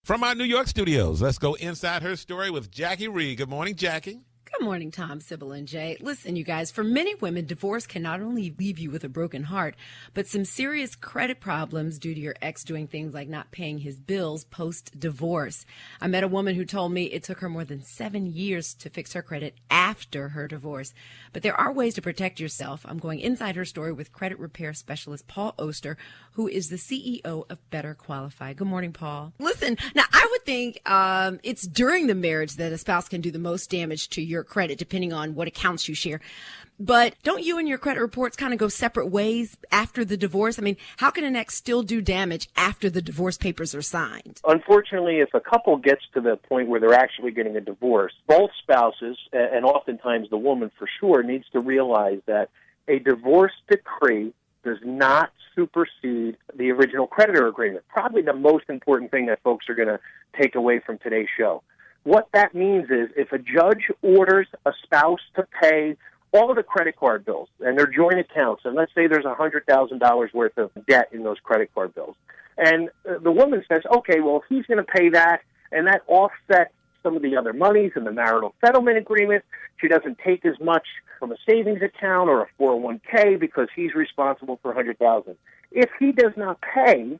From our New York studios, let's go inside her story with Jackie Reed. Good morning, Jackie. Good morning, Tom, Sybil, and Jay. Listen, you guys, for many women, divorce can not only leave you with a broken heart, but some serious credit problems due to your ex doing things like not paying his bills post-divorce. I met a woman who told me it took her more than 7 years to fix her credit after her divorce. But there are ways to protect yourself. I'm going inside her story with credit repair specialist Paul Oster, who is the CEO of Better Qualify. Good morning, Paul. Listen, now I would think it's during the marriage that a spouse can do the most damage to your credit, depending on what accounts you share. But don't you and your credit reports kind of go separate ways after the divorce? I mean, how can an ex still do damage after the divorce papers are signed? Unfortunately, if a couple gets to the point where they're actually getting a divorce, both spouses, and oftentimes the woman for sure, needs to realize that a divorce decree does not supersede the original creditor agreement. Probably the most important thing that folks are going to take away from today's show. What that means is if a judge orders a spouse to pay all of the credit card bills and their joint accounts, and let's say there's $100,000 worth of debt in those credit card bills, and the woman says, okay, well, if he's going to pay that, and that offsets some of the other monies in the marital settlement agreement, she doesn't take as much from a savings account or a 401k because he's responsible for $100,000. If he does not pay,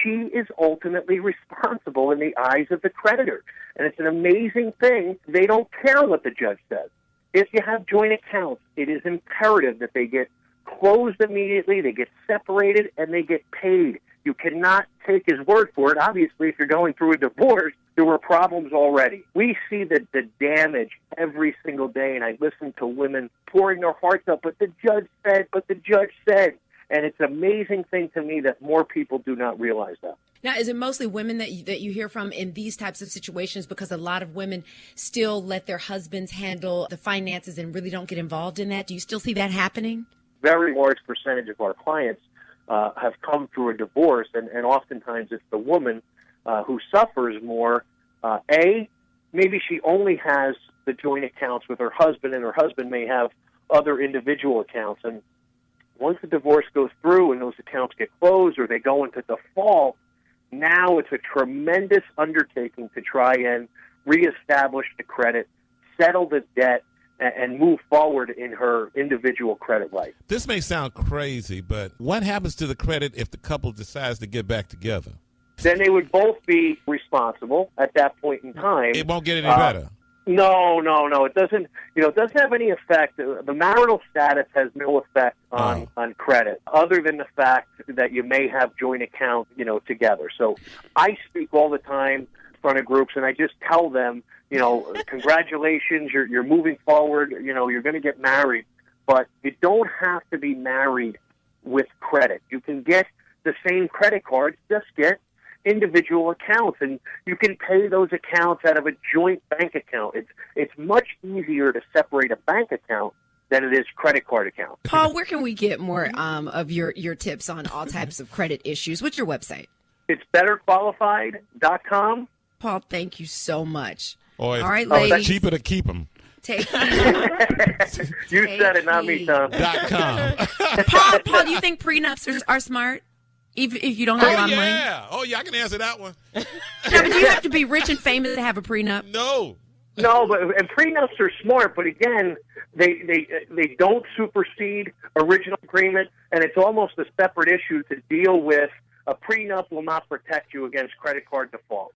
she is ultimately responsible in the eyes of the creditor. And it's an amazing thing. They don't care what the judge says. If you have joint accounts, it is imperative that they get closed immediately, they get separated, and they get paid. You cannot take his word for it. Obviously, if you're going through a divorce, there were problems already. We see the damage every single day, and I listen to women pouring their hearts out, but the judge said. And it's an amazing thing to me that more people do not realize that. Now, is it mostly women that you hear from in these types of situations? Because a lot of women still let their husbands handle the finances and really don't get involved in that. Do you still see that happening? Very large percentage of our clients have come through a divorce, and oftentimes it's the woman who suffers more. Maybe she only has the joint accounts with her husband, and her husband may have other individual accounts. And once the divorce goes through and those accounts get closed or they go into default, now it's a tremendous undertaking to try and reestablish the credit, settle the debt, and move forward in her individual credit life. This may sound crazy, but what happens to the credit if the couple decides to get back together? Then they would both be responsible at that point in time. It won't get any better. No. It doesn't. It doesn't have any effect. The marital status has no effect on credit, other than the fact that you may have joint accounts, together. So I speak all the time in front of groups, and I just tell them, congratulations, you're moving forward. You're going to get married, but you don't have to be married with credit. You can get the same credit cards, just get individual accounts, and you can pay those accounts out of a joint bank account. It's much easier to separate a bank account than it is credit card account. Paul, where can we get more of your tips on all types of credit issues? What's your website? It's betterqualified.com. Paul, thank you so much. All right, ladies. It's cheaper to keep them. You said it, not me, Tom. .com. Paul, do you think prenups are smart? If you don't have a lot of money? Oh, yeah, I can answer that one. No, but do you have to be rich and famous to have a prenup? No, and prenups are smart, but again, they don't supersede original agreement, and it's almost a separate issue to deal with. A prenup will not protect you against credit card default.